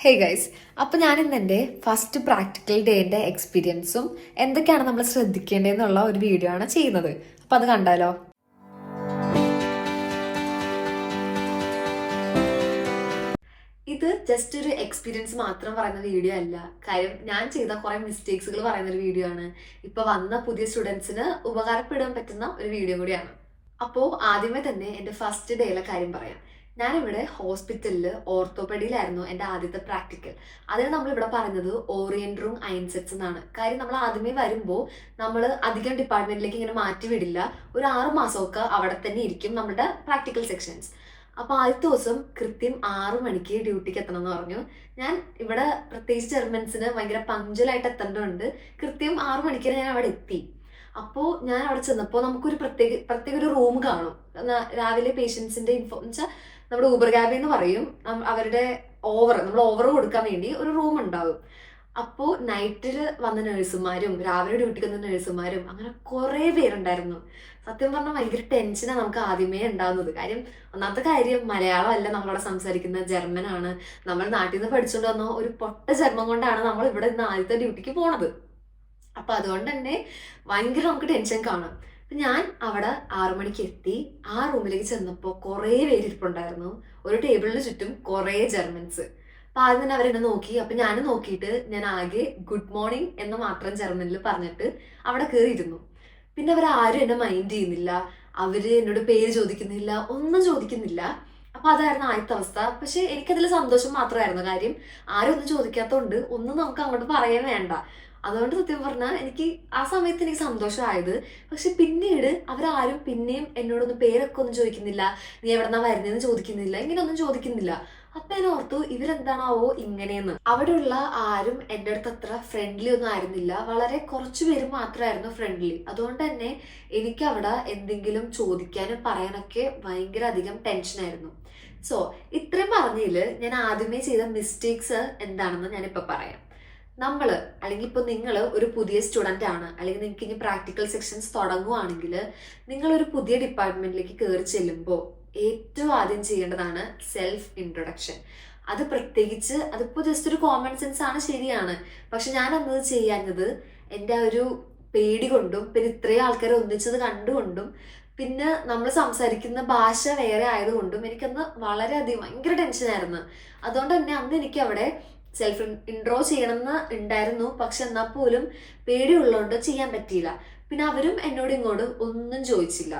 Hey guys, അപ്പോൾ ഞാൻ ഇന്ന് എൻ്റെ ഫസ്റ്റ് പ്രാക്ടിക്കൽ ഡേൻ്റെ എക്സ്പീരിയൻസും എന്തൊക്കെയാണ് നമ്മൾ ശ്രദ്ധിക്കേണ്ടതെന്നുള്ള ഒരു വീഡിയോ ആണ് ചെയ്യുന്നത്. അപ്പോൾ അത് കണ്ടാലോ? ഇത് ജസ്റ്റ് ഒരു എക്സ്പീരിയൻസ് മാത്രം പറയുന്ന വീഡിയോ അല്ല. കാര്യം ഞാൻ ചെയ്ത കുറെ മിസ്റ്റേക്സുകൾ പറയുന്ന ഒരു വീഡിയോ ആണ്. ഇപ്പൊ വന്ന പുതിയ സ്റ്റുഡൻസിന് ഉപകാരപ്പെടാൻ പറ്റുന്ന ഒരു വീഡിയോ കൂടിയാണ്. അപ്പോൾ ആദ്യമേ തന്നെ എൻ്റെ ഫസ്റ്റ് ഡേയിലെ കാര്യം പറയാം. ഞാനിവിടെ ഹോസ്പിറ്റലിൽ ഓർത്തോപെഡിയിലായിരുന്നു എൻ്റെ ആദ്യത്തെ പ്രാക്ടിക്കൽ. അതിന് നമ്മളിവിടെ പറഞ്ഞത് ഓറിയൻറ്ററും ഐൻസെറ്റ്സ് എന്നാണ്. കാര്യം നമ്മൾ ആദ്യമേ വരുമ്പോൾ നമ്മൾ അധികം ഡിപ്പാർട്ട്മെന്റിലേക്ക് ഇങ്ങനെ മാറ്റി വിടില്ല. ഒരു 6 മാസമൊക്കെ അവിടെ തന്നെ ഇരിക്കും നമ്മുടെ പ്രാക്ടിക്കൽ സെക്ഷൻസ്. അപ്പോൾ ആദ്യത്തെ ദിവസം കൃത്യം 6 മണിക്ക് ഡ്യൂട്ടിക്ക് എത്തണം എന്ന് പറഞ്ഞു. ഞാൻ ഇവിടെ പ്രത്യേകിച്ച് ജർമ്മൻസിന് ഭയങ്കര പങ്ക്ച്വലായിട്ട് എത്തേണ്ടതുണ്ട്. കൃത്യം 6 മണിക്ക് ഞാൻ അവിടെ എത്തി. അപ്പോൾ ഞാൻ അവിടെ ചെന്നപ്പോൾ നമുക്കൊരു പ്രത്യേക ഒരു റൂം കാണും. രാവിലെ പേഷ്യൻസിന്റെ എന്ന് വെച്ചാൽ നമ്മുടെ ഊബർ ക്യാബിൽ എന്ന് പറയും, അവരുടെ നമ്മൾ ഓവർ കൊടുക്കാൻ വേണ്ടി ഒരു റൂം ഉണ്ടാവും. അപ്പോൾ നൈറ്റിൽ വന്ന നഴ്സുമാരും രാവിലെ ഡ്യൂട്ടിക്ക് വന്ന നഴ്സുമാരും അങ്ങനെ കുറേ പേരുണ്ടായിരുന്നു. സത്യം പറഞ്ഞാൽ ഭയങ്കര ടെൻഷനാണ് നമുക്ക് ആദ്യമേ ഉണ്ടാകുന്നത്. കാര്യം ഒന്നാമത്തെ കാര്യം മലയാളം അല്ല നമ്മളവിടെ സംസാരിക്കുന്ന, ജർമ്മനാണ്. നമ്മൾ നാട്ടിൽ നിന്ന് പഠിച്ചുകൊണ്ട് വന്ന ഒരു പൊട്ട ജർമ്മൻ കൊണ്ടാണ് നമ്മൾ ഇവിടെ നിന്ന് ആദ്യത്തെ ഡ്യൂട്ടിക്ക് പോണത്. അപ്പൊ അതുകൊണ്ട് തന്നെ ഭയങ്കര നമുക്ക് ടെൻഷൻ കാണും. അപ്പൊ ഞാൻ അവിടെ 6 മണിക്ക് എത്തി. ആ റൂമിലേക്ക് ചെന്നപ്പോൾ കുറേ പേരിരിപ്പുണ്ടായിരുന്നു. ഒരു ടേബിളിന് ചുറ്റും കുറേ ജർമ്മൻസ്. അപ്പൊ ആദ്യം തന്നെ അവരെന്നെ നോക്കി. അപ്പൊ ഞാൻ നോക്കിയിട്ട് ഞാൻ ആകെ ഗുഡ് മോർണിംഗ് എന്ന് മാത്രം ജർമ്മനിൽ പറഞ്ഞിട്ട് അവിടെ കയറിയിരുന്നു. പിന്നെ അവരാരും എന്നെ മൈൻഡ് ചെയ്യുന്നില്ല. അവര് എന്നോട് പേര് ചോദിക്കുന്നില്ല, ഒന്നും ചോദിക്കുന്നില്ല. അപ്പൊ അതായിരുന്നു ആദ്യത്തെ അവസ്ഥ. പക്ഷെ എനിക്കതിൽ സന്തോഷം മാത്രമായിരുന്നു. കാര്യം ആരും ഒന്നും ചോദിക്കാത്തതുകൊണ്ട് ഒന്നും നമുക്ക് അങ്ങോട്ട് പറയാൻ വേണ്ട. അതുകൊണ്ട് സത്യം പറഞ്ഞാൽ എനിക്ക് ആ സമയത്ത് എനിക്ക് സന്തോഷമായത്. പക്ഷെ പിന്നീട് അവരാരും പിന്നെയും എന്നോടൊന്നും പേരൊക്കെ ഒന്നും ചോദിക്കുന്നില്ല, നീ എവിടെന്നാ വരുന്നതെന്ന് ചോദിക്കുന്നില്ല, ഇങ്ങനെയൊന്നും ചോദിക്കുന്നില്ല. അപ്പൊ ഞാൻ ഓർത്തു ഇവരെന്താണാവോ ഇങ്ങനെയെന്ന്. അവിടെയുള്ള ആരും എൻ്റെ അടുത്ത് അത്ര ഫ്രണ്ട്ലി ഒന്നും ആയിരുന്നില്ല. വളരെ കുറച്ചു പേര് മാത്രമായിരുന്നു ഫ്രണ്ട്ലി. അതുകൊണ്ട് തന്നെ എനിക്ക് അവിടെ എന്തെങ്കിലും ചോദിക്കാനും പറയാനൊക്കെ ഭയങ്കര അധികം ടെൻഷനായിരുന്നു. സോ ഇത്രയും പറഞ്ഞതിൽ ഞാൻ ആദ്യമേ ചെയ്ത മിസ്റ്റേക്സ് എന്താണെന്ന് ഞാനിപ്പോൾ പറയാം. അല്ലെങ്കിൽ ഇപ്പൊ നിങ്ങൾ ഒരു പുതിയ സ്റ്റുഡന്റ് ആണ്, അല്ലെങ്കിൽ നിങ്ങൾക്ക് ഇനി പ്രാക്ടിക്കൽ സെക്ഷൻസ് തുടങ്ങുവാണെങ്കിൽ നിങ്ങൾ ഒരു പുതിയ ഡിപ്പാർട്ട്മെന്റിലേക്ക് കയറി ചെല്ലുമ്പോൾ ഏറ്റവും ആദ്യം ചെയ്യേണ്ടതാണ് സെൽഫ് ഇൻട്രൊഡക്ഷൻ. അത് പ്രത്യേകിച്ച് അതിപ്പോ ജസ്റ്റ് ഒരു കോമൺ സെൻസ് ആണ്, ശരിയാണ്. പക്ഷെ ഞാൻ അന്നത് ചെയ്യാഞ്ഞത് എൻ്റെ ആ ഒരു പേടി കൊണ്ടും പിന്നെ ഇത്രയും ആൾക്കാരെ ഒന്നിച്ചത് കണ്ടുകൊണ്ടും പിന്നെ നമ്മൾ സംസാരിക്കുന്ന ഭാഷ വേറെ ആയതുകൊണ്ടും എനിക്കന്ന് വളരെയധികം ഭയങ്കര ടെൻഷനായിരുന്നു. അതുകൊണ്ട് തന്നെ അന്ന് എനിക്ക് അവിടെ സെൽഫ് ഇൻട്രോ ചെയ്യണമെന്ന് ഉണ്ടായിരുന്നു. പക്ഷെ എന്നാൽ പോലും പേടിയുള്ളതുകൊണ്ട് ചെയ്യാൻ പറ്റിയില്ല. പിന്നെ അവരും എന്നോട് ഇങ്ങോട്ട് ഒന്നും ചോദിച്ചില്ല.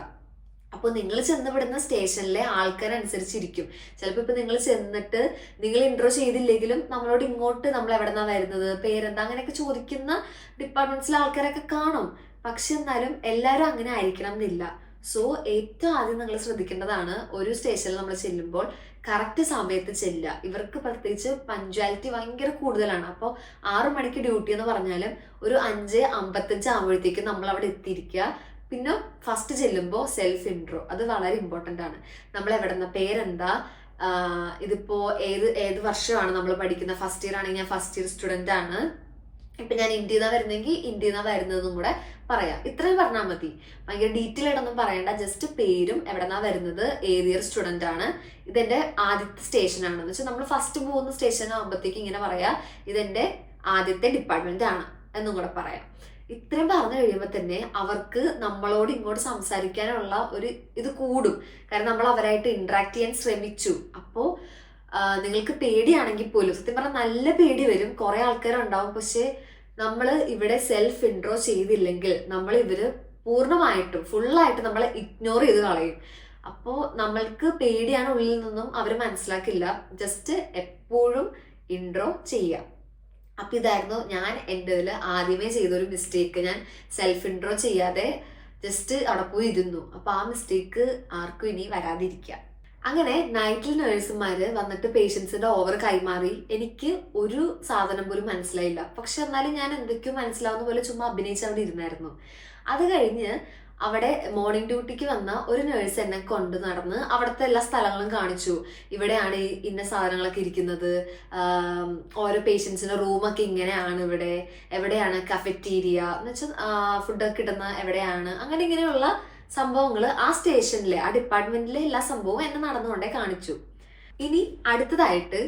അപ്പോൾ നിങ്ങൾ ചെന്നപ്പെടുന്ന സ്റ്റേഷനിലെ ആൾക്കാരനുസരിച്ചിരിക്കും. ചിലപ്പോൾ ഇപ്പൊ നിങ്ങൾ ചെന്നിട്ട് നിങ്ങൾ ഇൻട്രോ ചെയ്തില്ലെങ്കിലും നമ്മളോട് ഇങ്ങോട്ട് നമ്മൾ എവിടെന്നാ വരുന്നത്, പേരെന്താ, അങ്ങനെയൊക്കെ ചോദിക്കുന്ന ഡിപ്പാർട്ട്മെന്റ്സിലെ ആൾക്കാരൊക്കെ കാണും. പക്ഷെ എന്നാലും എല്ലാവരും അങ്ങനെ ആയിരിക്കണം എന്നില്ല. സോ ഏറ്റവും ആദ്യം നിങ്ങൾ ശ്രദ്ധിക്കേണ്ടതാണ് ഒരു സ്റ്റേഷനിൽ നമ്മൾ ചെല്ലുമ്പോൾ കറക്റ്റ് സമയത്ത് ചെല്ലുക. ഇവർക്ക് പ്രത്യേകിച്ച് പഞ്ച്വാലിറ്റി ഭയങ്കര കൂടുതലാണ്. അപ്പോൾ 6 മണിക്ക് ഡ്യൂട്ടി എന്ന് പറഞ്ഞാലും ഒരു 5:55 ആകുമ്പോഴത്തേക്കും നമ്മൾ അവിടെ എത്തിയിരിക്കുക. പിന്നെ ഫസ്റ്റ് ചെല്ലുമ്പോൾ സെൽഫ് ഇൻട്രോ, അത് വളരെ ഇമ്പോർട്ടൻ്റ് ആണ്. നമ്മൾ എവിടെന്ന, പേരെന്താ, ഇതിപ്പോ ഏത് വർഷമാണ് നമ്മൾ പഠിക്കുന്ന, ഫസ്റ്റ് ഇയർ ആണെങ്കിൽ ഞാൻ ഫസ്റ്റ് ഇയർ സ്റ്റുഡൻ്റ് ആണ്, ഇപ്പൊ ഞാൻ ഇന്ത്യയിൽ വരുന്നെങ്കിൽ ഇന്ത്യയിൽ വരുന്നതെന്നും കൂടെ പറയാം. ഇത്രയും പറഞ്ഞാൽ മതി. ഭയങ്കര ഡീറ്റെയിൽ ആയിട്ടൊന്നും പറയണ്ട. ജസ്റ്റ് പേരും എവിടെന്നാ വരുന്നത്, ഏത് ഇയർ സ്റ്റുഡന്റ് ആണ്, ഇതെന്റെ ആദ്യത്തെ സ്റ്റേഷൻ ആണെന്ന് വെച്ചാൽ നമ്മൾ ഫസ്റ്റ് പോകുന്ന സ്റ്റേഷൻ ആകുമ്പോഴത്തേക്ക് ഇങ്ങനെ പറയാ, ഇതെന്റെ ആദ്യത്തെ ഡിപ്പാർട്ട്മെന്റ് ആണ് എന്നും കൂടെ പറയാം. ഇത്രയും പറഞ്ഞു കഴിയുമ്പോൾ തന്നെ അവർക്ക് നമ്മളോട് ഇങ്ങോട്ട് സംസാരിക്കാനുള്ള ഒരു ഇത് കൂടും. കാരണം നമ്മൾ അവരായിട്ട് ഇന്ററാക്ട് ചെയ്യാൻ ശ്രമിച്ചു. അപ്പോൾ നിങ്ങൾക്ക് പേടിയാണെങ്കിൽ പോലും, സത്യം പറഞ്ഞാൽ നല്ല പേടി വരും, കുറെ ആൾക്കാരുണ്ടാവും. പക്ഷെ നമ്മൾ ഇവിടെ സെൽഫ് ഇൻട്രോ ചെയ്തില്ലെങ്കിൽ ഇവര് പൂർണ്ണമായിട്ടും ഫുള്ളായിട്ട് നമ്മളെ ഇഗ്നോർ ചെയ്ത് കളയും. അപ്പോൾ നമ്മൾക്ക് പേടിയാണ് ഉള്ളിൽ നിന്നും അവർ മനസ്സിലാക്കില്ല. ജസ്റ്റ് എപ്പോഴും ഇൻട്രോ ചെയ്യാം. അപ്പൊ ഇതായിരുന്നു ഞാൻ എൻ്റെ ഇതിൽ ആദ്യമേ ചെയ്തൊരു മിസ്റ്റേക്ക്. ഞാൻ സെൽഫ് ഇൻട്രോ ചെയ്യാതെ ജസ്റ്റ് അവിടെ പോയി ഇരുന്നു. അപ്പൊ ആ മിസ്റ്റേക്ക് ആർക്കും ഇനി വരാതിരിക്കുക. അങ്ങനെ നൈറ്റിൽ നഴ്സുമാര് വന്നിട്ട് പേഷ്യൻസിന്റെ ഓവർ കൈമാറി. എനിക്ക് ഒരു സാധനം പോലും മനസ്സിലായില്ല. പക്ഷെ എന്നാലും ഞാൻ എന്തൊക്കെയോ മനസ്സിലാവുന്ന പോലെ ചുമ്മാ അഭിനയിച്ച് അവിടെ ഇരുന്നായിരുന്നു. അത് കഴിഞ്ഞ് അവിടെ മോർണിംഗ് ഡ്യൂട്ടിക്ക് വന്ന ഒരു നഴ്സ് എന്നെ കൊണ്ട് നടന്ന് അവിടുത്തെ എല്ലാ സ്ഥലങ്ങളും കാണിച്ചു. ഇവിടെയാണ് ഇന്ന സാധനങ്ങളൊക്കെ ഇരിക്കുന്നത്, ഓരോ പേഷ്യൻസിന്റെ റൂമൊക്കെ ഇങ്ങനെയാണ്, എവിടെയാണ് കഫറ്റീരിയ എന്ന് വെച്ചാൽ ഫുഡൊക്കെ കിട്ടുന്ന എവിടെയാണ്, അങ്ങനെ ഇങ്ങനെയുള്ള സംഭവങ്ങൾ ആ സ്റ്റേഷനിലെ ആ ഡിപ്പാർട്ട്മെന്റിലെ എല്ലാ സംഭവവും എന്നെ നടന്നുകൊണ്ടേ കാണിച്ചു. ഇനി അടുത്തതായിട്ട്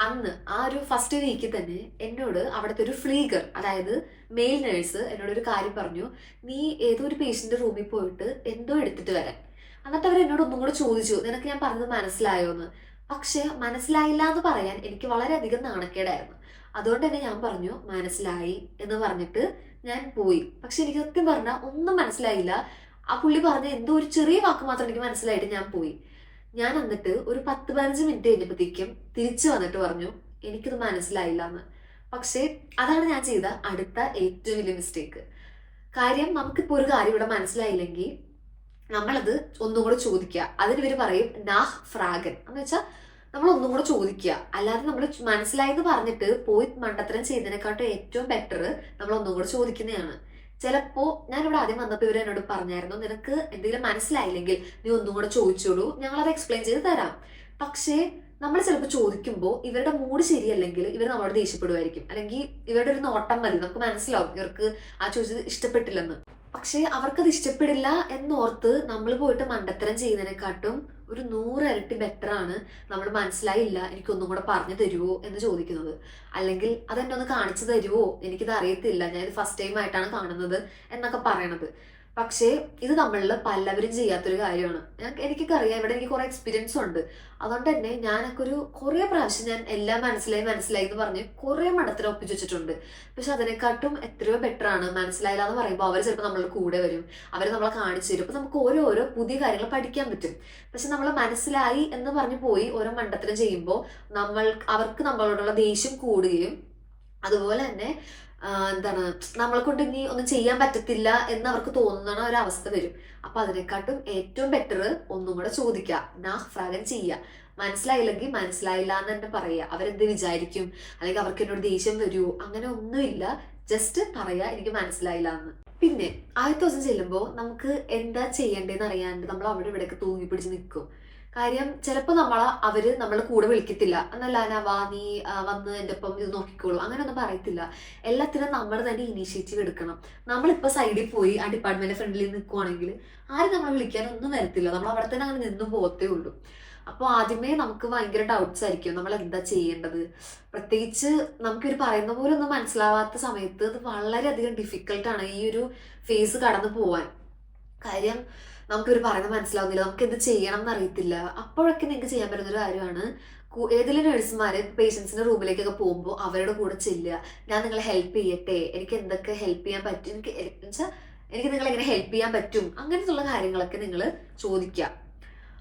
അന്ന് ആ ഒരു ഫസ്റ്റ് വീക്കിൽ തന്നെ എന്നോട് അവിടുത്തെ ഒരു ഫ്ലീഗർ, അതായത് മെയിൽ നേഴ്സ്, എന്നോട് ഒരു കാര്യം പറഞ്ഞു. നീ ഏതോ ഒരു പേഷ്യന്റ് റൂമിൽ പോയിട്ട് എന്തോ എടുത്തിട്ട് വരാൻ. എന്നിട്ട് അവർ എന്നോട് ഒന്നും കൂടെ ചോദിച്ചു, നിനക്ക് ഞാൻ പറഞ്ഞത് മനസ്സിലായോ എന്ന്. പക്ഷെ മനസ്സിലായില്ല എന്ന് പറയാൻ എനിക്ക് വളരെയധികം നാണക്കേടായിരുന്നു. അതുകൊണ്ട് തന്നെ ഞാൻ പറഞ്ഞു മനസ്സിലായി എന്ന് പറഞ്ഞിട്ട് ഞാൻ പോയി. പക്ഷെ എനിക്ക് സത്യം പറഞ്ഞാൽ ഒന്നും മനസ്സിലായില്ല. ആ പുള്ളി പറഞ്ഞ എന്തോ ഒരു ചെറിയ വാക്ക് മാത്രം എനിക്ക് മനസ്സിലായിട്ട് ഞാൻ പോയി. ഞാൻ എന്നിട്ട് ഒരു 10-15 മിനിറ്റ് കഴിഞ്ഞപ്പോഴത്തേക്കും തിരിച്ചു വന്നിട്ട് പറഞ്ഞു എനിക്കിത് മനസ്സിലായില്ല എന്ന്. പക്ഷേ അതാണ് ഞാൻ ചെയ്ത അടുത്ത ഏറ്റവും വലിയ മിസ്റ്റേക്ക്. കാര്യം നമുക്കിപ്പോൾ ഒരു കാര്യം ഇവിടെ മനസ്സിലായില്ലെങ്കിൽ നമ്മളത് ഒന്നും കൂടെ ചോദിക്കുക. അതിന് ഇവർ പറയും നാഹ് ഫ്രാഗൻ എന്ന് വെച്ചാൽ നമ്മൾ ഒന്നും കൂടെ ചോദിക്കുക. അല്ലാതെ നമ്മൾ മനസ്സിലായെന്ന് പറഞ്ഞിട്ട് പോയി മണ്ടത്തരം ചെയ്യുന്നതിനെക്കാട്ടും ഏറ്റവും ബെറ്റർ നമ്മൾ ഒന്നും കൂടെ ചോദിക്കുന്നതാണ്. ചിലപ്പോ ഞാനിവിടെ ആദ്യം വന്നപ്പോൾ ഇവർ എന്നോട് പറഞ്ഞായിരുന്നു, നിനക്ക് എന്തെങ്കിലും മനസ്സിലായില്ലെങ്കിൽ നീ ഒന്നും കൂടെ ചോദിച്ചോളൂ, ഞങ്ങളത് എക്സ്പ്ലെയിൻ ചെയ്ത് തരാം. പക്ഷേ നമ്മൾ ചിലപ്പോൾ ചോദിക്കുമ്പോൾ ഇവരുടെ മൂഡ് ശരിയല്ലെങ്കിൽ ഇവർ നമ്മളോട് ദേഷ്യപ്പെടുമായിരിക്കും, അല്ലെങ്കിൽ ഇവരുടെ ഒരു നോട്ടം മതി നമുക്ക് മനസ്സിലാവും ഇവർക്ക് ആ ചോദിച്ചത് ഇഷ്ടപ്പെട്ടില്ലെന്ന്. പക്ഷേ അവർക്കത് ഇഷ്ടപ്പെടില്ല എന്നോർത്ത് നമ്മൾ പോയിട്ട് മണ്ടത്തരം ചെയ്യുന്നതിനെക്കാട്ടും ഒരു 100 ഇരട്ടി ബെറ്റർ ആണ് നമ്മൾ മനസ്സിലായില്ല എനിക്കൊന്നും കൂടെ പറഞ്ഞു തരുമോ എന്ന് ചോദിക്കുന്നത്. അല്ലെങ്കിൽ അതെന്നെ ഒന്ന് കാണിച്ചു തരുമോ, എനിക്കിത് അറിയത്തില്ല, ഞാനിത് ഫസ്റ്റ് ടൈം ആയിട്ടാണ് കാണുന്നത് എന്നൊക്കെ പറയണത്. പക്ഷേ ഇത് നമ്മളിൽ പലവരും ചെയ്യാത്തൊരു കാര്യമാണ്. എനിക്കൊക്കെ അറിയാം, ഇവിടെ എനിക്ക് കുറെ എക്സ്പീരിയൻസ് ഉണ്ട്. അതുകൊണ്ട് തന്നെ ഞാനൊക്കെ കുറെ പ്രാവശ്യം ഞാൻ എല്ലാം മനസ്സിലായി എന്ന് പറഞ്ഞ് കുറെ മടത്തിൽ ഒപ്പിച്ചു വെച്ചിട്ടുണ്ട്. പക്ഷെ അതിനെക്കാട്ടും എത്രയോ ബെറ്റർ ആണ് മനസ്സിലായില്ല എന്ന് പറയുമ്പോൾ അവർ ചിലപ്പോൾ നമ്മളുടെ കൂടെ വരും, അവർ നമ്മളെ കാണിച്ചു തരും. അപ്പൊ നമുക്ക് ഓരോരോ പുതിയ കാര്യങ്ങൾ പഠിക്കാൻ പറ്റും. പക്ഷെ നമ്മൾ മനസ്സിലായി എന്ന് പറഞ്ഞു പോയി ഓരോ മണ്ടത്തിലും ചെയ്യുമ്പോൾ അവർക്ക് നമ്മളോടുള്ള ദേഷ്യം കൂടുകയും അതുപോലെ തന്നെ എന്താണ് നമ്മളെ കൊണ്ട് ഇനി ഒന്നും ചെയ്യാൻ പറ്റത്തില്ല എന്ന് അവർക്ക് തോന്നുന്ന ഒരു അവസ്ഥ വരും. അപ്പൊ അതിനെക്കാട്ടും ഏറ്റവും ബെറ്റർ ഒന്നും കൂടെ ചോദിക്കുക, നാഹ് ഫ്രാഗൻ ചെയ്യുക. മനസ്സിലായില്ലെങ്കിൽ മനസ്സിലായില്ല എന്ന് തന്നെ പറയുക. അവരെന്ത് വിചാരിക്കും, അല്ലെങ്കിൽ അവർക്ക് എന്നോട് ദേഷ്യം വരുമോ, അങ്ങനെ ഒന്നുമില്ല. ജസ്റ്റ് പറയാ എനിക്ക് മനസ്സിലായില്ല എന്ന്. പിന്നെ ആദ്യത്തെ ദിവസം ചെല്ലുമ്പോൾ നമുക്ക് എന്താ ചെയ്യേണ്ടതെന്ന് അറിയാണ്ട് നമ്മൾ അവിടെ ഇവിടെയൊക്കെ തൂങ്ങി പിടിച്ച് നിൽക്കും. കാര്യം ചിലപ്പോൾ അവര് നമ്മളെ കൂടെ വിളിക്കത്തില്ല, എന്നല്ല വാ നീ വന്ന് എൻ്റെ ഒപ്പം ഇത് നോക്കിക്കോളൂ, അങ്ങനെയൊന്നും പറയത്തില്ല. എല്ലാത്തിനും നമ്മൾ തന്നെ ഇനീഷ്യേറ്റീവ് എടുക്കണം. നമ്മളിപ്പോൾ സൈഡിൽ പോയി ആ ഡിപ്പാർട്ട്മെന്റ് ഫ്രണ്ടിൽ നിൽക്കുവാണെങ്കിൽ ആരും നമ്മളെ വിളിക്കാനൊന്നും വരത്തില്ല, നമ്മൾ അവിടെ തന്നെ അങ്ങനെ നിന്നും പോകത്തേ ഉള്ളൂ. അപ്പോൾ ആദ്യമേ നമുക്ക് ഭയങ്കര ഡൗട്ട്സ് ആയിരിക്കും നമ്മൾ എന്താ ചെയ്യേണ്ടത്. പ്രത്യേകിച്ച് നമുക്കൊരു പറയുന്ന പോലെ ഒന്നും മനസ്സിലാവാത്ത സമയത്ത് അത് വളരെയധികം ഡിഫിക്കൽട്ടാണ് ഈ ഒരു ഫേസ് കടന്നു പോവാൻ. കാര്യം നമുക്കിവർ പറയുന്നത് മനസ്സിലാവുന്നില്ല, നമുക്ക് എന്ത് ചെയ്യണം എന്നറിയത്തില്ല. അപ്പോഴൊക്കെ നിങ്ങൾക്ക് ചെയ്യാൻ പറ്റുന്നൊരു കാര്യമാണ്, ഏതെങ്കിലും നഴ്സുമാര് പേഷ്യൻസിന്റെ റൂമിലേക്കൊക്കെ പോകുമ്പോൾ അവരുടെ കൂടെ ചെല്ലുക. ഞാൻ നിങ്ങളെ ഹെൽപ്പ് ചെയ്യട്ടെ, എനിക്ക് എന്തൊക്കെ ഹെൽപ്പ് ചെയ്യാൻ പറ്റും, എനിക്ക് നിങ്ങളെ എങ്ങനെ ഹെൽപ്പ് ചെയ്യാൻ പറ്റും, അങ്ങനത്തുള്ള കാര്യങ്ങളൊക്കെ നിങ്ങൾ ചോദിക്കുക.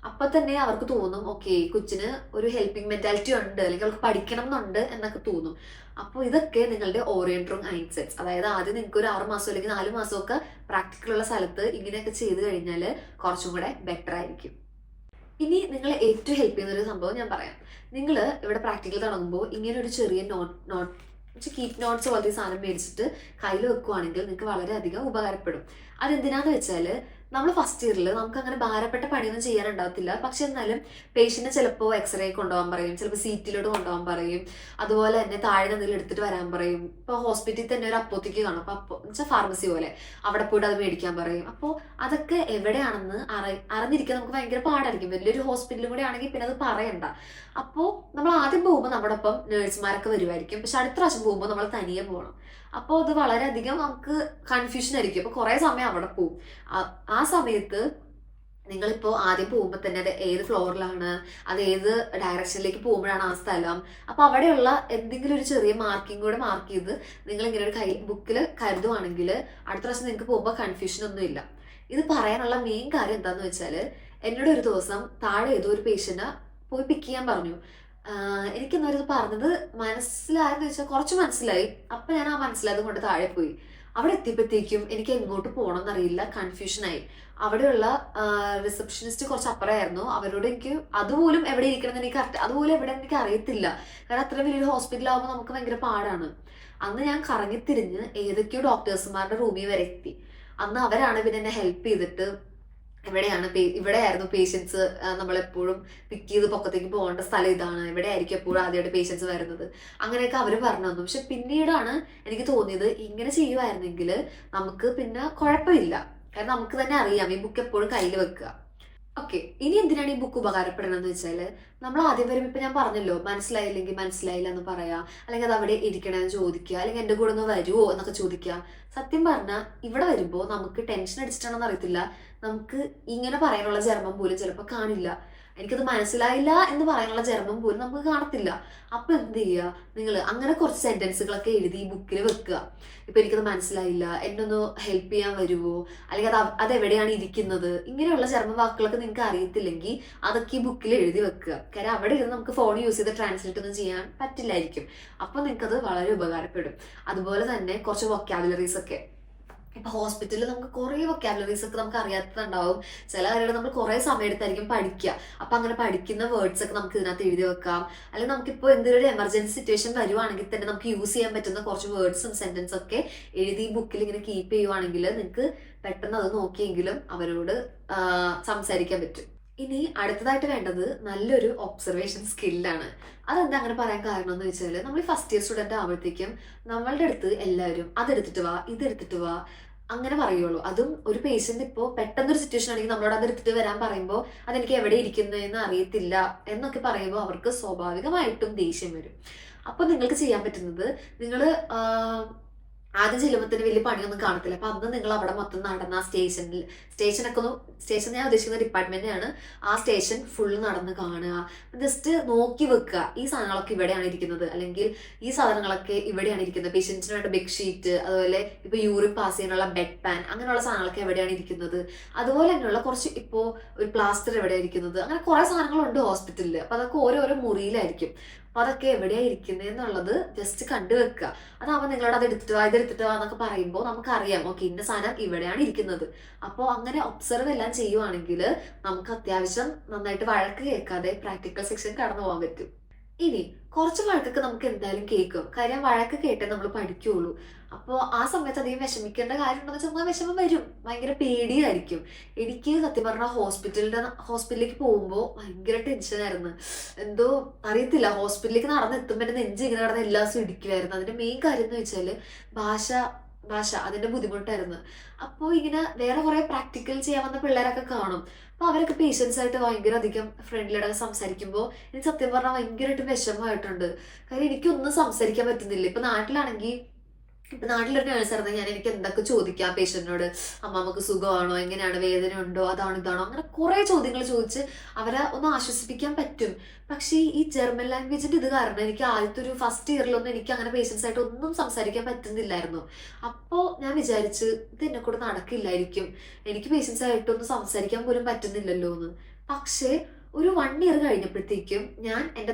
അപ്പൊ തന്നെ അവർക്ക് തോന്നും ഓക്കെ കൊച്ചിന് ഒരു ഹെൽപ്പിംഗ് മെന്റാലിറ്റി ഉണ്ട്, അല്ലെങ്കിൽ അവർക്ക് പഠിക്കണം എന്നുണ്ട് എന്നൊക്കെ തോന്നും. അപ്പോൾ ഇതൊക്കെ നിങ്ങളുടെ ഓറിയന്ററിങ് മൈൻഡ് സെറ്റ്സ്. അതായത് ആദ്യം നിങ്ങൾക്ക് ഒരു 6 മാസം അല്ലെങ്കിൽ 4 മാസമൊക്കെ പ്രാക്ടിക്കലുള്ള സ്ഥലത്ത് ഇങ്ങനെയൊക്കെ ചെയ്ത് കഴിഞ്ഞാൽ കുറച്ചും കൂടെ ബെറ്റർ ആയിരിക്കും. ഇനി നിങ്ങൾ ഏറ്റവും ഹെൽപ്പ് ചെയ്യുന്ന ഒരു സംഭവം ഞാൻ പറയാം. നിങ്ങൾ ഇവിടെ പ്രാക്ടിക്കൽ തുടങ്ങുമ്പോൾ ഇങ്ങനെ ഒരു ചെറിയ കീപ് നോട്ട്സ് പോലത്തെ സാധനം മേടിച്ചിട്ട് കയ്യിൽ വെക്കുവാണെങ്കിൽ നിങ്ങൾക്ക് വളരെയധികം ഉപകാരപ്പെടും. അതെന്തിനാന്ന് വെച്ചാൽ നമ്മൾ ഫസ്റ്റ് ഇയറിൽ നമുക്ക് അങ്ങനെ ഭാരപ്പെട്ട പണിയൊന്നും ചെയ്യാനുണ്ടാവത്തില്ല. പക്ഷെ എന്നാലും പേഷ്യന്റിനെ ചിലപ്പോൾ എക്സ്റേ കൊണ്ടുപോകാൻ പറയും, ചിലപ്പോൾ സീറ്റിലോട്ട് കൊണ്ടുപോകാൻ പറയും, അതുപോലെ തന്നെ താഴെ എന്തെങ്കിലും എടുത്തിട്ട് വരാൻ പറയും. ഇപ്പോൾ ഹോസ്പിറ്റലിൽ തന്നെ ഒരു അപ്പോത്തേക്ക് കാണും, അപ്പോൾ വെച്ചാൽ ഫാർമസി പോലെ അവിടെ പോയിട്ട് അത് മേടിക്കാൻ പറയും. അപ്പോൾ അതൊക്കെ എവിടെയാണെന്ന് അറിഞ്ഞിരിക്കാൻ നമുക്ക് ഭയങ്കര പാടായിരിക്കും. വലിയൊരു ഹോസ്പിറ്റലും കൂടെ ആണെങ്കിൽ പിന്നെ അത് പറയണ്ട. അപ്പോൾ നമ്മൾ ആദ്യം പോകുമ്പോൾ നമ്മുടെ ഒപ്പം നേഴ്സുമാരൊക്കെ വരുമായിരിക്കും, പക്ഷെ അടുത്ത പ്രാവശ്യം പോകുമ്പോൾ നമ്മൾ തനിയെ പോകണം. അപ്പോൾ അത് വളരെയധികം നമുക്ക് കൺഫ്യൂഷൻ ആയിരിക്കും. അപ്പോൾ കുറേ സമയം അവിടെ പോകും. ആ സമയത്ത് നിങ്ങളിപ്പോൾ ആദ്യം പോകുമ്പോൾ തന്നെ അത് ഏത് ഫ്ലോറിലാണ്, അത് ഏത് ഡയറക്ഷനിലേക്ക് പോകുമ്പോഴാണ് ആ സ്ഥലം, അപ്പോൾ അവിടെയുള്ള എന്തെങ്കിലും ഒരു ചെറിയ മാർക്കിംഗ് കൂടെ മാർക്ക് ചെയ്ത് നിങ്ങൾ ഇങ്ങനെ ഒരു ബുക്കിൽ കരുതുവാണെങ്കിൽ അടുത്ത പ്രാവശ്യം നിങ്ങൾക്ക് പോകുമ്പോൾ കൺഫ്യൂഷൻ ഒന്നും ഇല്ല. ഇത് പറയാനുള്ള മെയിൻ കാര്യം എന്താണെന്ന് വെച്ചാൽ, എന്നോട് ഒരു ദിവസം താഴെ ഏതോ ഒരു പേഷ്യന്റ് പോയി പിക്ക് ചെയ്യാൻ പറഞ്ഞു. എനിക്കെന്നൊരിത് പറഞ്ഞത് മനസ്സിലായെന്ന് വെച്ചാൽ കുറച്ച് മനസ്സിലായി. അപ്പം ഞാൻ ആ മനസ്സിലായത് കൊണ്ട് താഴെ പോയി. അവിടെ എത്തിയപ്പോഴത്തേക്കും എനിക്ക് എങ്ങോട്ട് പോകണം എന്നറിയില്ല, കൺഫ്യൂഷനായി. അവിടെയുള്ള റിസപ്ഷനിസ്റ്റ് കുറച്ച് അപ്പുറമായിരുന്നു. അവരോട് എനിക്ക് അതുപോലും എവിടെ ഇരിക്കണം എന്ന് അതുപോലെ എവിടെ എനിക്ക് അറിയത്തില്ല. കാരണം അത്ര വലിയൊരു ഹോസ്പിറ്റലാകുമ്പോൾ നമുക്ക് ഭയങ്കര പാടാണ്. അന്ന് ഞാൻ കറങ്ങിത്തിരിഞ്ഞ് ഏതൊക്കെയോ ഡോക്ടേഴ്സുമാരുടെ റൂമിൽ വരെ എത്തി. അന്ന് അവരാണ് പിന്നെ എന്നെ ഹെൽപ്പ് ചെയ്തിട്ട് ഇവിടെയായിരുന്നു പേഷ്യൻസ് നമ്മളെപ്പോഴും പിക്ക് ചെയ്ത് പൊക്കത്തേക്ക് പോകേണ്ട സ്ഥലം ഇതാണ്, ഇവിടെ ആയിരിക്കും എപ്പോഴും ആദ്യമായിട്ട് പേഷ്യൻസ് വരുന്നത്, അങ്ങനെയൊക്കെ അവർ പറഞ്ഞു തന്നു. പക്ഷെ പിന്നീടാണ് എനിക്ക് തോന്നിയത് ഇങ്ങനെ ചെയ്യുമായിരുന്നെങ്കിൽ നമുക്ക് പിന്നെ കുഴപ്പമില്ല. കാരണം നമുക്ക് തന്നെ അറിയാം ഈ ബുക്ക് എപ്പോഴും കയ്യിൽ വെക്കുക. ഓക്കെ, ഇനി എന്തിനാണ് ഈ ബുക്ക് ഉപകാരപ്പെടണമെന്ന് വെച്ചാല്, നമ്മൾ ആദ്യം വരുമ്പോൾ ഇപ്പൊ ഞാൻ പറഞ്ഞല്ലോ, മനസ്സിലായില്ലെങ്കിൽ മനസ്സിലായില്ല എന്ന് പറയാ, അല്ലെങ്കിൽ അത് അവിടെ ഇരിക്കണമെന്ന് ചോദിക്കുക, അല്ലെങ്കിൽ എന്റെ കൂടെ ഒന്ന് വരുമോ എന്നൊക്കെ ചോദിക്കുക. സത്യം പറഞ്ഞാൽ ഇവിടെ വരുമ്പോൾ നമുക്ക് ടെൻഷൻ അടിച്ചിട്ടാണെന്ന് അറിയത്തില്ല, നമുക്ക് ഇങ്ങനെ പറയാനുള്ള ജർമ്മം പോലും ചിലപ്പോൾ കാണില്ല. എനിക്കത് മനസ്സിലായില്ല എന്ന് പറയാനുള്ള ജർമ്മം പോലും നമുക്ക് കാണത്തില്ല. അപ്പൊ എന്ത് ചെയ്യുക, നിങ്ങൾ അങ്ങനെ കുറച്ച് സെന്റൻസുകളൊക്കെ എഴുതി ഈ ബുക്കിൽ വെക്കുക. ഇപ്പൊ എനിക്കത് മനസ്സിലായില്ല, എന്നെ ഒന്ന് ഹെൽപ്പ് ചെയ്യാൻ വരുമോ, അല്ലെങ്കിൽ അതെവിടെയാണ് ഇരിക്കുന്നത്, ഇങ്ങനെയുള്ള ജർമ്മൻ വാക്കുകളൊക്കെ നിങ്ങൾക്ക് അറിയത്തില്ലെങ്കിൽ അതൊക്കെ ഈ ബുക്കിൽ എഴുതി വെക്കുക. കാര്യം അവിടെ ഇരുന്ന് നമുക്ക് ഫോൺ യൂസ് ചെയ്ത് ട്രാൻസ്ലേറ്റ് ഒന്നും ചെയ്യാൻ പറ്റില്ലായിരിക്കും. അപ്പൊ നിങ്ങൾക്കത് വളരെ ഉപകാരപ്പെടും. അതുപോലെ തന്നെ കുറച്ച് വൊക്കാബുലറീസ് ഒക്കെ, ഇപ്പൊ ഹോസ്പിറ്റലിൽ നമുക്ക് കുറെ വൊക്കാബുലറീസ് ഒക്കെ നമുക്ക് അറിയാത്തതുണ്ടാവും. ചില കാര്യങ്ങൾ നമ്മൾ കുറെ സമയം എടുത്തായിരിക്കും പഠിക്കുക. അപ്പൊ അങ്ങനെ പഠിക്കുന്ന വേർഡ്സ് ഒക്കെ നമുക്ക് ഇതിനകത്ത് എഴുതി വെക്കാം. അല്ലെങ്കിൽ നമുക്കിപ്പോൾ എന്തെങ്കിലും ഒരു എമർജൻസി സിറ്റുവേഷൻ വരുവാണെങ്കിൽ തന്നെ നമുക്ക് യൂസ് ചെയ്യാൻ പറ്റുന്ന കുറച്ച് വേർഡ്സും സെന്റൻസും ഒക്കെ എഴുതി ബുക്കിൽ ഇങ്ങനെ കീപ്പ് ചെയ്യുവാണെങ്കിൽ നിങ്ങൾക്ക് പെട്ടെന്ന് അത് നോക്കിയെങ്കിലും അവരോട് സംസാരിക്കാൻ പറ്റും. ഇനി അടുത്തതായിട്ട് വേണ്ടത് നല്ലൊരു ഒബ്സർവേഷൻ സ്കില്ലാണ്. അതെന്താ അങ്ങനെ പറയാൻ കാരണം എന്ന് വെച്ചാൽ, നമ്മൾ ഫസ്റ്റ് ഇയർ സ്റ്റുഡന്റ് ആവുമ്പോഴത്തേക്കും നമ്മളുടെ അടുത്ത് എല്ലാവരും അതെടുത്തിട്ട് വാ, ഇതെടുത്തിട്ട് വാ അങ്ങനെ പറയുള്ളൂ. അതും ഒരു പേഷ്യന്റ് ഇപ്പോൾ പെട്ടെന്നൊരു സിറ്റുവേഷൻ ആണെങ്കിൽ നമ്മളോട് അതെടുത്തിട്ട് വരാൻ പറയുമ്പോൾ അതെനിക്ക് എവിടെ ഇരിക്കുന്നതെന്ന് അറിയത്തില്ല എന്നൊക്കെ പറയുമ്പോൾ അവർക്ക് സ്വാഭാവികമായിട്ടും ദേഷ്യം വരും. അപ്പൊ നിങ്ങൾക്ക് ചെയ്യാൻ പറ്റുന്നത്, നിങ്ങൾ ആദ്യം ചെല്ലുമ്പോൾ തന്നെ വലിയ പണിയൊന്നും കാണത്തില്ല. അപ്പൊ അന്ന് നിങ്ങൾ അവിടെ മൊത്തം നടന്ന സ്റ്റേഷനൊക്കെ ഒന്ന്, സ്റ്റേഷൻ ഞാൻ ഉദ്ദേശിക്കുന്ന ഡിപ്പാർട്ട്മെന്റാണ്, ആ സ്റ്റേഷൻ ഫുള്ള് നടന്ന് കാണുക. ജസ്റ്റ് നോക്കി വെക്കുക, ഈ സാധനങ്ങളൊക്കെ ഇവിടെയാണ് ഇരിക്കുന്നത്, അല്ലെങ്കിൽ ഈ സാധനങ്ങളൊക്കെ ഇവിടെയാണ് ഇരിക്കുന്നത്. പേഷ്യൻസിന് വേണ്ട ബെഡ്ഷീറ്റ്, അതുപോലെ ഇപ്പൊ യൂറിൻ പാസ് ചെയ്യാനുള്ള ബെഡ് പാൻ, അങ്ങനെയുള്ള സാധനങ്ങളൊക്കെ എവിടെയാണ് ഇരിക്കുന്നത്. അതുപോലെ തന്നെയുള്ള കുറച്ച് ഇപ്പോൾ ഒരു പ്ലാസ്റ്റർ എവിടെയാണ് ഇരിക്കുന്നത്, അങ്ങനെ കുറെ സാധനങ്ങളുണ്ട് ഹോസ്പിറ്റലിൽ. അപ്പൊ അതൊക്കെ ഓരോരോ മുറിയിലായിരിക്കും. അപ്പൊ അതൊക്കെ എവിടെയാ ഇരിക്കുന്നത് എന്നുള്ളത് ജസ്റ്റ് കണ്ടുവെക്കുക. അതാവുമ്പോൾ നിങ്ങളോട് അത് എടുത്തിട്ട് വാ, ഇതെടുത്തിട്ട് വാ എന്നൊക്കെ പറയുമ്പോൾ നമുക്കറിയാം, ഓക്കെ ഇന്ന സാധനം ഇവിടെയാണ് ഇരിക്കുന്നത്. അപ്പോൾ അങ്ങനെ ഒബ്സർവ് എല്ലാം ചെയ്യുവാണെങ്കിൽ നമുക്ക് അത്യാവശ്യം നന്നായിട്ട് വഴക്ക് കേൾക്കാതെ പ്രാക്ടിക്കൽ സെക്ഷൻ കടന്നു പോകാൻ പറ്റും. ഇനി കുറച്ച് വഴക്കൊക്കെ നമുക്ക് എന്തായാലും കേൾക്കും. കാര്യം വഴക്ക് കേട്ടേ നമ്മൾ പഠിക്കുള്ളൂ. അപ്പോൾ ആ സമയത്ത് അധികം വിഷമിക്കേണ്ട കാര്യം ഉണ്ടെന്ന് വെച്ചാൽ വിഷമം വരും, ഭയങ്കര പേടിയായിരിക്കും. എനിക്ക് സത്യം പറഞ്ഞാൽ ഹോസ്പിറ്റലിലേക്ക് പോകുമ്പോൾ ഭയങ്കര ടെൻഷനായിരുന്നു. എന്തോ അറിയത്തില്ല, ഹോസ്പിറ്റലിലേക്ക് നടന്നെത്തുമ്പോൾ എൻ്റെ നെഞ്ച് ഇങ്ങനെ നടന്ന എല്ലാ ദിവസവും ഇടിക്കുമായിരുന്നു. അതിന്റെ മെയിൻ കാര്യം എന്ന് വെച്ചാൽ ഭാഷ അതിന്റെ ബുദ്ധിമുട്ടായിരുന്നു. അപ്പോൾ ഇങ്ങനെ വേറെ കുറെ പ്രാക്ടിക്കൽ ചെയ്യാൻ വന്ന പിള്ളേരൊക്കെ കാണും. അപ്പൊ അവരൊക്കെ പേഷ്യൻസ് ആയിട്ട് ഭയങ്കര അധികം ഫ്രണ്ട്ലിയായിട്ട് സംസാരിക്കുമ്പോൾ എനിക്ക് സത്യം പറഞ്ഞാൽ ഭയങ്കരമായിട്ട് വിഷമമായിട്ടുണ്ട്. കാര്യം എനിക്കൊന്നും സംസാരിക്കാൻ പറ്റുന്നില്ല. ഇപ്പൊ നാട്ടിലൊരു നേഴ്സായിരുന്നു ഞാൻ, എനിക്ക് എന്തൊക്കെ ചോദിക്കാം പേഷ്യന്റിനോട്. അമ്മാമ്മക്ക് സുഖമാണോ, എങ്ങനെയാണ്, വേദന ഉണ്ടോ, അതാണോ ഇതാണോ, അങ്ങനെ കുറെ ചോദ്യങ്ങൾ ചോദിച്ച് അവരെ ഒന്ന് ആശ്വസിപ്പിക്കാൻ പറ്റും. പക്ഷേ ഈ ജർമ്മൻ ലാംഗ്വേജിന്റെ ഇത് കാരണം എനിക്ക് ആദ്യത്തെ ഒരു ഫസ്റ്റ് ഇയറിലൊന്നും എനിക്ക് അങ്ങനെ പേഷ്യൻസ് ആയിട്ട് ഒന്നും സംസാരിക്കാൻ പറ്റുന്നില്ലായിരുന്നു. അപ്പോൾ ഞാൻ വിചാരിച്ച് ഇത് എന്നെ കൂടെ നടക്കില്ലായിരിക്കും, എനിക്ക് പേഷ്യൻസ് ആയിട്ടൊന്നും സംസാരിക്കാൻ പോലും പറ്റുന്നില്ലല്ലോ എന്ന്. പക്ഷേ ഒരു 1 ഇയർ കഴിഞ്ഞപ്പോഴത്തേക്കും ഞാൻ എൻ്റെ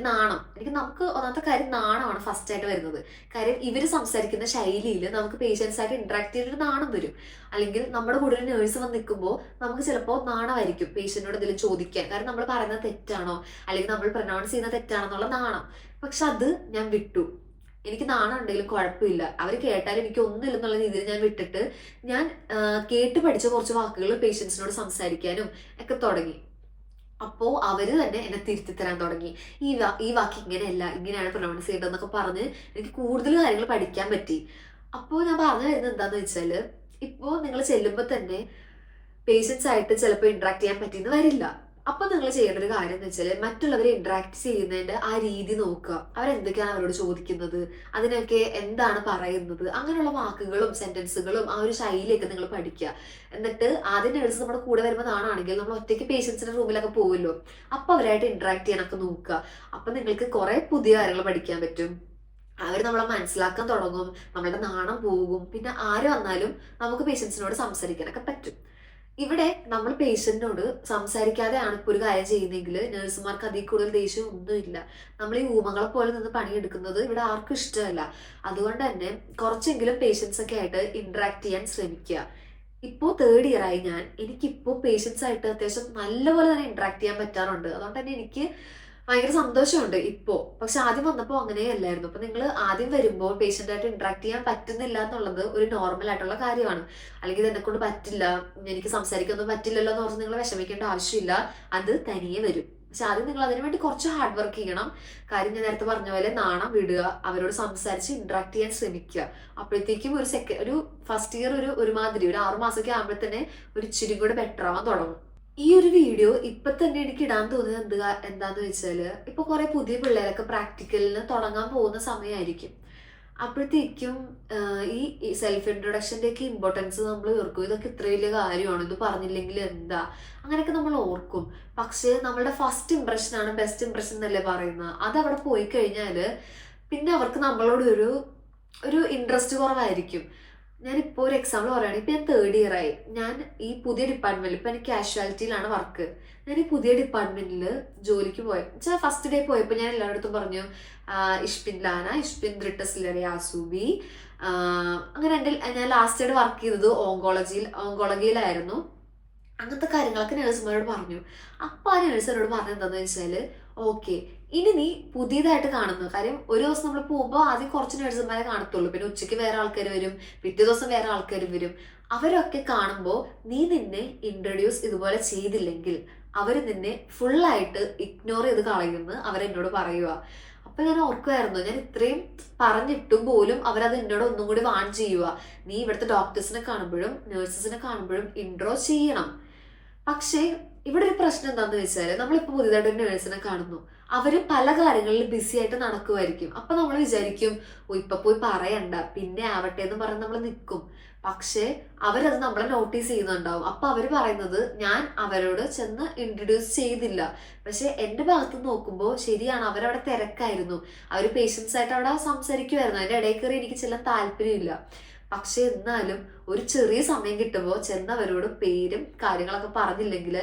നമുക്ക് ഒന്നാമത്തെ കാര്യം നാണമാണ് ഫസ്റ്റ് ആയിട്ട് വരുന്നത്. കാര്യം ഇവർ സംസാരിക്കുന്ന ശൈലിയിൽ നമുക്ക് പേഷ്യൻസ് ആയിട്ട് ഇന്ററാക്ട് ചെയ്തിട്ട് നാണം വരും. അല്ലെങ്കിൽ നമ്മുടെ കൂടെ ഒരു നേഴ്സ് വന്ന് നിൽക്കുമ്പോൾ നമുക്ക് ചിലപ്പോൾ നാണമായിരിക്കും പേഷ്യന്റിനോട് എന്തെങ്കിലും ചോദിക്കാൻ. കാരണം നമ്മൾ പറയുന്നത് തെറ്റാണോ, അല്ലെങ്കിൽ നമ്മൾ പ്രൊനൗൺസ് ചെയ്യുന്ന തെറ്റാണോ എന്നുള്ള നാണം. പക്ഷെ അത് ഞാൻ വിട്ടു. എനിക്ക് നാണം ഉണ്ടെങ്കിലും കുഴപ്പമില്ല, അവർ കേട്ടാലും എനിക്ക് ഒന്നുമില്ലെന്നുള്ള രീതിയിൽ ഞാൻ വിട്ടിട്ട് ഞാൻ കേട്ട് പഠിച്ച കുറച്ച് വാക്കുകൾ പേഷ്യൻസിനോട് സംസാരിക്കാനും ഒക്കെ തുടങ്ങി. അപ്പോ അവര് തന്നെ എന്നെ തിരുത്തി തരാൻ തുടങ്ങി. ഈ വാക്ക് ഇങ്ങനെയല്ല, ഇങ്ങനെയാണ് പ്രൊനൗൺസ് ചെയ്യേണ്ടതെന്നൊക്കെ പറഞ്ഞ് എനിക്ക് കൂടുതൽ കാര്യങ്ങൾ പഠിക്കാൻ പറ്റി. അപ്പോൾ ഞാൻ പറഞ്ഞു വരുന്നത് എന്താന്ന് വെച്ചാല്, ഇപ്പോ നിങ്ങൾ ചെല്ലുമ്പോൾ തന്നെ പേഷ്യൻസ് ആയിട്ട് ചിലപ്പോൾ ഇന്ററാക്ട് ചെയ്യാൻ പറ്റിയെന്ന് വരില്ല. അപ്പൊ നിങ്ങൾ ചെയ്യേണ്ട ഒരു കാര്യം എന്ന് വെച്ചാൽ, മറ്റുള്ളവരെ ഇന്ററാക്ട് ചെയ്യുന്നതിന്റെ ആ രീതി നോക്കുക. അവരെന്തൊക്കെയാണ് അവരോട് ചോദിക്കുന്നത്, അതിനൊക്കെ എന്താണ് പറയുന്നത്, അങ്ങനെയുള്ള വാക്കുകളും സെന്റൻസുകളും ആ ഒരു ശൈലിയൊക്കെ നിങ്ങൾ പഠിക്കുക. എന്നിട്ട് ആദ്യം നേഴ്സ് നമ്മുടെ കൂടെ വരുമ്പോൾ നാണാണെങ്കിൽ നമ്മൾ ഒറ്റയ്ക്ക് പേഷ്യൻസിന്റെ റൂമിലൊക്കെ പോകുമല്ലോ, അപ്പൊ അവരായിട്ട് ഇന്ററാക്ട് ചെയ്യാനൊക്കെ നോക്കുക. അപ്പൊ നിങ്ങൾക്ക് കുറെ പുതിയ കാര്യങ്ങൾ പഠിക്കാൻ പറ്റും. അവർ നമ്മളെ മനസ്സിലാക്കാൻ തുടങ്ങും, നമ്മളുടെ നാണം പോകും. പിന്നെ ആര് വന്നാലും നമുക്ക് പേഷ്യൻസിനോട് സംസാരിക്കാനൊക്കെ പറ്റും. ഇവിടെ നമ്മൾ പേഷ്യന്റിനോട് സംസാരിക്കാതെയാണ് ഇപ്പോൾ ഒരു കാര്യം ചെയ്യുന്നതെങ്കിൽ നഴ്സുമാർക്ക് അതിൽ കൂടുതൽ ദേഷ്യം ഒന്നുമില്ല. നമ്മൾ ഈ ഊമകളെ പോലെ നിന്ന് പണിയെടുക്കുന്നത് ഇവിടെ ആർക്കും ഇഷ്ടമല്ല. അതുകൊണ്ട് തന്നെ കുറച്ചെങ്കിലും പേഷ്യൻസ് ഒക്കെ ആയിട്ട് ഇന്ററാക്ട് ചെയ്യാൻ ശ്രമിക്കുക. ഇപ്പോൾ 3rd ഇയർ ആയി എനിക്കിപ്പോൾ പേഷ്യൻസ് ആയിട്ട് അത്യാവശ്യം നല്ലപോലെ തന്നെ ഇന്ററാക്ട് ചെയ്യാൻ പറ്റാറുണ്ട്. അതുകൊണ്ട് തന്നെ എനിക്ക് ഭയങ്കര സന്തോഷമുണ്ട് ഇപ്പോ. പക്ഷെ ആദ്യം വന്നപ്പോൾ അങ്ങനെയല്ലായിരുന്നു. അപ്പൊ നിങ്ങൾ ആദ്യം വരുമ്പോൾ പേഷ്യന്റ് ആയിട്ട് ഇന്ററാക്ട് ചെയ്യാൻ പറ്റുന്നില്ല എന്നുള്ളത് ഒരു നോർമൽ ആയിട്ടുള്ള കാര്യമാണ്. അല്ലെങ്കിൽ ഇത് എന്നെ കൊണ്ട് പറ്റില്ല, എനിക്ക് സംസാരിക്കൊന്നും പറ്റില്ലല്ലോ എന്ന് പറഞ്ഞ് നിങ്ങൾ വിഷമിക്കേണ്ട ആവശ്യമില്ല, അത് തനിയെ വരും. പക്ഷെ ആദ്യം നിങ്ങൾ അതിനു വേണ്ടി കുറച്ച് ഹാർഡ് വർക്ക് ചെയ്യണം. കാര്യം ഞാൻ നേരത്തെ പറഞ്ഞ പോലെ നാണം വിടുക, അവരോട് സംസാരിച്ച് ഇന്ററാക്ട് ചെയ്യാൻ ശ്രമിക്കുക. അപ്പോഴത്തേക്കും ഒരു ഫസ്റ്റ് ഇയർ ഒരുമാതിരി ഒരു 6 മാസമൊക്കെ ആകുമ്പോൾ തന്നെ ഒരു ഇച്ചിരി കൂടെ ബെറ്റർ ആവാൻ തുടങ്ങും. ഈ ഒരു വീഡിയോ ഇപ്പൊ തന്നെ എനിക്ക് ഇടാൻ തോന്നിയത് എന്താന്ന് വെച്ചാല്, ഇപ്പൊ കുറെ പുതിയ പിള്ളേരൊക്കെ പ്രാക്ടിക്കലിന് തുടങ്ങാൻ പോകുന്ന സമയമായിരിക്കും. അപ്പോഴത്തേക്കും ഈ സെൽഫ് ഇൻട്രൊഡക്ഷൻ്റെ ഒക്കെ ഇമ്പോർട്ടൻസ് നമ്മൾ ഓർക്കും. ഇതൊക്കെ ഇത്ര വലിയ കാര്യമാണ്, ഇത് പറഞ്ഞില്ലെങ്കിൽ എന്താ, അങ്ങനെയൊക്കെ നമ്മൾ ഓർക്കും. പക്ഷേ നമ്മളുടെ ഫസ്റ്റ് ഇംപ്രഷനാണ് ബെസ്റ്റ് ഇംപ്രഷൻ എന്നല്ലേ പറയുന്നത്. അതവിടെ പോയി കഴിഞ്ഞാൽ പിന്നെ അവർക്ക് നമ്മളോട് ഒരു ഇൻട്രസ്റ്റ് കുറവായിരിക്കും. ഞാനിപ്പോൾ ഒരു എക്സാമ്പിൾ പറയുകയാണെങ്കിൽ, ഇപ്പം ഞാൻ തേർഡ് ഇയർ ആയി. ഞാൻ ഈ പുതിയ ഡിപ്പാർട്ട്മെന്റിൽ, ഇപ്പം എനിക്ക് കാഷ്വാലിറ്റിയിലാണ് വർക്ക്. ഞാൻ ഈ പുതിയ ഡിപ്പാർട്ട്മെന്റിൽ ജോലിക്ക് വെച്ചാൽ ഫസ്റ്റ് ഡേ പോയപ്പോൾ ഞാൻ എല്ലാവരുടെ അടുത്തും പറഞ്ഞു, ഇഷ്പിൻ ലാന, ഇഷ്പിൻ ദ്രിട്ടസിലറി ആസൂബി. അങ്ങനെ ഞാൻ ലാസ്റ്റ് ആയിട്ട് വർക്ക് ചെയ്തത് ഓങ്കോളജിയിലായിരുന്നു. അങ്ങനത്തെ കാര്യങ്ങളൊക്കെ നേഴ്സുമാരോട് പറഞ്ഞു. അപ്പോൾ ആ നേഴ്സിനോട് പറഞ്ഞത് എന്താണെന്ന് വെച്ചാൽ, ഓക്കെ, ഇനി നീ പുതിയതായിട്ട് കാണുന്നു കാര്യം, ഒരു ദിവസം നമ്മൾ പോകുമ്പോൾ ആദ്യം കുറച്ച് നേഴ്സുമാരെ കാണത്തുള്ളൂ, പിന്നെ ഉച്ചയ്ക്ക് വേറെ ആൾക്കാർ വരും, പിറ്റേ ദിവസം വേറെ ആൾക്കാർ വരും. അവരൊക്കെ കാണുമ്പോൾ നീ നിന്നെ ഇൻട്രൊഡ്യൂസ് ഇതുപോലെ ചെയ്തില്ലെങ്കിൽ അവർ നിന്നെ ഫുള്ളായിട്ട് ഇഗ്നോർ ചെയ്ത് കളയുമെന്ന് അവരെന്നോട് പറയുക. അപ്പൊ ഞാൻ ഓർക്കുമായിരുന്നു, ഞാൻ ഇത്രയും പറഞ്ഞിട്ടും പോലും അവരത് എന്നോട് ഒന്നും കൂടി വാൺ ചെയ്യുക, നീ ഇവിടുത്തെ ഡോക്ടേഴ്സിനെ കാണുമ്പോഴും നേഴ്സസിനെ കാണുമ്പോഴും ഇൻട്രോ ചെയ്യണം. പക്ഷേ ഇവിടെ ഒരു പ്രശ്നം എന്താണെന്ന് വെച്ചാൽ, നമ്മളിപ്പോൾ പുതിയതായിട്ട് ഒരു നേഴ്സിനെ കാണുന്നു, അവര് പല കാര്യങ്ങളിൽ ബിസി ആയിട്ട് നടക്കുമായിരിക്കും. അപ്പൊ നമ്മൾ വിചാരിക്കും, ഇപ്പൊ പോയി പറയണ്ട, പിന്നെ ആവട്ടെ എന്ന് പറഞ്ഞ് നമ്മൾ നിൽക്കും. പക്ഷേ അവരത് നമ്മളെ നോട്ടീസ് ചെയ്യുന്നുണ്ടാവും. അപ്പൊ അവര് പറയുന്നത് ഞാൻ അവരോട് ചെന്ന് ഇൻട്രൊഡ്യൂസ് ചെയ്തില്ല. പക്ഷെ എന്റെ ഭാഗത്ത് നോക്കുമ്പോൾ ശരിയാണ്, അവരവിടെ തിരക്കായിരുന്നു, അവര് പേഷ്യൻസ് ആയിട്ട് അവിടെ സംസാരിക്കുമായിരുന്നു. അതിന്റെ ഇടയിൽ കയറി എനിക്ക് ചെല്ലാൻ താല്പര്യമില്ല. പക്ഷെ എന്നാലും ഒരു ചെറിയ സമയം കിട്ടുമ്പോൾ ചെന്നവരോട് പേരും കാര്യങ്ങളൊക്കെ പറഞ്ഞില്ലെങ്കിൽ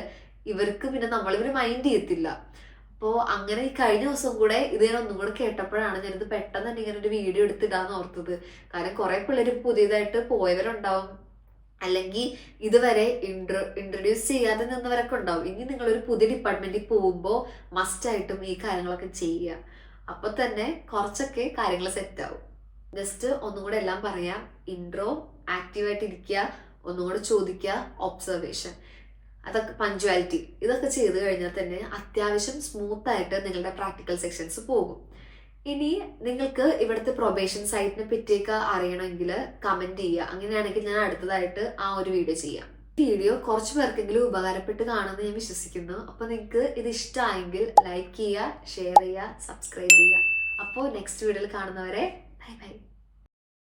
ഇവർക്ക് പിന്നെ ഇവര് മൈൻഡ് ചെയ്യത്തില്ല. അപ്പോൾ അങ്ങനെ ഈ കഴിഞ്ഞ ദിവസം കൂടെ ഇത് ഞാൻ ഒന്നും കൂടെ കേട്ടപ്പോഴാണ് ഞാനിത് പെട്ടെന്ന് തന്നെ ഇങ്ങനെ ഒരു വീഡിയോ എടുത്തിടാന്ന് ഓർത്തത്. കാരണം കുറെ പിള്ളേർ പുതിയതായിട്ട് പോയവരുണ്ടാവും, അല്ലെങ്കിൽ ഇതുവരെ ഇൻട്രൊഡ്യൂസ് ചെയ്യാതെ നിന്നവരൊക്കെ ഉണ്ടാവും. ഇനി നിങ്ങളൊരു പുതിയ ഡിപ്പാർട്ട്മെന്റിൽ പോകുമ്പോൾ മസ്റ്റായിട്ടും ഈ കാര്യങ്ങളൊക്കെ ചെയ്യുക. അപ്പൊ തന്നെ കുറച്ചൊക്കെ കാര്യങ്ങൾ സെറ്റ് ആവും. ജസ്റ്റ് ഒന്നും കൂടെ എല്ലാം പറയാം. ഇൻട്രോ, ആക്റ്റീവായിട്ട് ഇരിക്കുക, ഒന്നും കൂടെ ചോദിക്കുക, ഒബ്സർവേഷൻ, അതൊക്കെ പഞ്ച്വാലിറ്റി, ഇതൊക്കെ ചെയ്ത് കഴിഞ്ഞാൽ തന്നെ അത്യാവശ്യം സ്മൂത്ത് ആയിട്ട് നിങ്ങളുടെ പ്രാക്ടിക്കൽ സെക്ഷൻസ് പോകും. ഇനി നിങ്ങൾക്ക് ഇവിടുത്തെ പ്രൊബേഷൻ സൈറ്റിനെ പറ്റിയൊക്കെ അറിയണമെങ്കിൽ കമന്റ് ചെയ്യുക. അങ്ങനെയാണെങ്കിൽ ഞാൻ അടുത്തതായിട്ട് ആ ഒരു വീഡിയോ ചെയ്യാം. വീഡിയോ കുറച്ച് പേർക്കെങ്കിലും ഉപകാരപ്പെട്ട് കാണുമെന്ന് ഞാൻ വിശ്വസിക്കുന്നു. അപ്പോൾ നിങ്ങൾക്ക് ഇത് ഇഷ്ടമായെങ്കിൽ ലൈക്ക് ചെയ്യുക, ഷെയർ ചെയ്യുക, സബ്സ്ക്രൈബ് ചെയ്യുക. അപ്പോൾ നെക്സ്റ്റ് വീഡിയോയിൽ കാണുന്നവരെ ബൈ ബൈ.